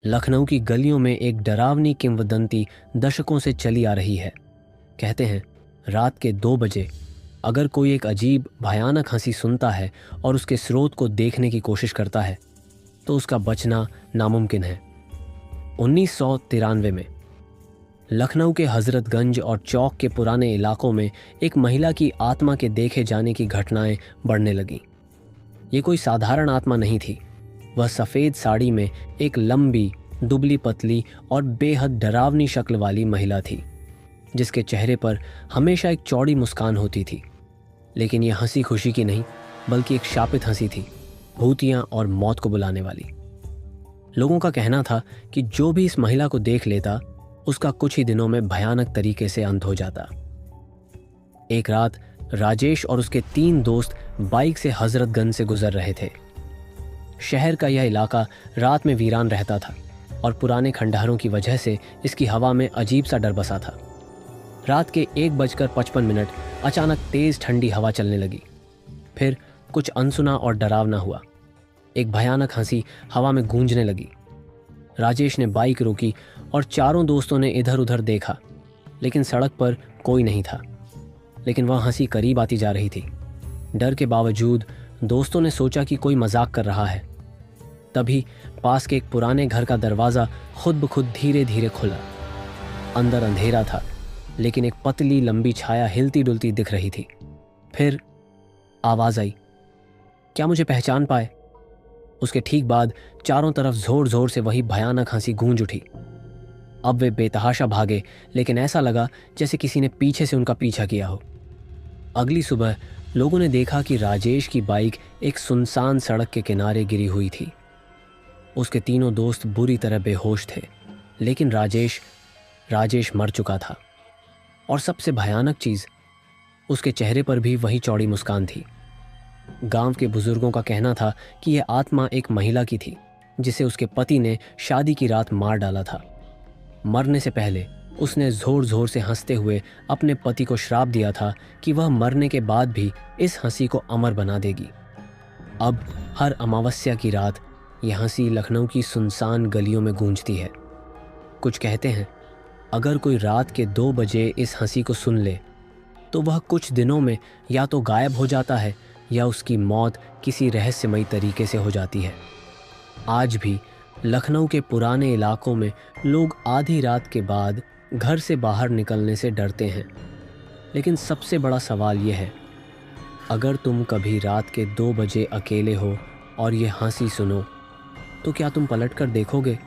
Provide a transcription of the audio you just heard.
लखनऊ की गलियों में एक डरावनी किंवदंती दशकों से चली आ रही है। कहते हैं रात के 2 बजे अगर कोई एक अजीब भयानक हंसी सुनता है और उसके स्रोत को देखने की कोशिश करता है तो उसका बचना नामुमकिन है। 1993 में लखनऊ के हजरतगंज और चौक के पुराने इलाकों में एक महिला की आत्मा के देखे जाने की घटनाएं बढ़ने लगीं। ये कोई साधारण आत्मा नहीं थी। वह सफ़ेद साड़ी में एक लंबी, दुबली पतली और बेहद डरावनी शक्ल वाली महिला थी, जिसके चेहरे पर हमेशा एक चौड़ी मुस्कान होती थी। लेकिन यह हंसी खुशी की नहीं, बल्कि एक शापित हंसी थी, भूतियाँ और मौत को बुलाने वाली। लोगों का कहना था कि जो भी इस महिला को देख लेता, उसका कुछ ही दिनों में भयानक तरीके से अंत हो जाता। एक रात राजेश और उसके 3 दोस्त बाइक से हजरतगंज से गुजर रहे थे। शहर का यह इलाका रात में वीरान रहता था और पुराने खंडहरों की वजह से इसकी हवा में अजीब सा डर बसा था। रात के 1:55 अचानक तेज ठंडी हवा चलने लगी। फिर कुछ अनसुना और डरावना हुआ। एक भयानक हंसी हवा में गूंजने लगी। राजेश ने बाइक रोकी और चारों दोस्तों ने इधर उधर देखा, लेकिन सड़क पर कोई नहीं था। लेकिन वह हंसी करीब आती जा रही थी। डर के बावजूद दोस्तों ने सोचा कि कोई मजाक कर रहा है। तभी पास के एक पुराने घर का दरवाज़ा खुद ब खुद धीरे धीरे खुला। अंदर अंधेरा था, लेकिन एक पतली लंबी छाया हिलती डुलती दिख रही थी। फिर आवाज़ आई, क्या मुझे पहचान पाए? उसके ठीक बाद चारों तरफ जोर जोर से वही भयानक हंसी गूंज उठी। अब वे बेतहाशा भागे, लेकिन ऐसा लगा जैसे किसी ने पीछे से उनका पीछा किया हो। अगली सुबह लोगों ने देखा कि राजेश की बाइक एक सुनसान सड़क के किनारे गिरी हुई थी। उसके तीनों दोस्त बुरी तरह बेहोश थे, लेकिन राजेश मर चुका था। और सबसे भयानक चीज़, उसके चेहरे पर भी वही चौड़ी मुस्कान थी। गांव के बुजुर्गों का कहना था कि यह आत्मा एक महिला की थी, जिसे उसके पति ने शादी की रात मार डाला था। मरने से पहले उसने जोर जोर से हंसते हुए अपने पति को श्राप दिया था कि वह मरने के बाद भी इस हंसी को अमर बना देगी। अब हर अमावस्या की रात यह हंसी लखनऊ की सुनसान गलियों में गूंजती है। कुछ कहते हैं अगर कोई रात के 2 बजे इस हंसी को सुन ले तो वह कुछ दिनों में या तो गायब हो जाता है या उसकी मौत किसी रहस्यमयी तरीके से हो जाती है। आज भी लखनऊ के पुराने इलाकों में लोग आधी रात के बाद घर से बाहर निकलने से डरते हैं। लेकिन सबसे बड़ा सवाल यह है, अगर तुम कभी रात के 2 बजे अकेले हो और ये हंसी सुनो, तो क्या तुम पलट कर देखोगे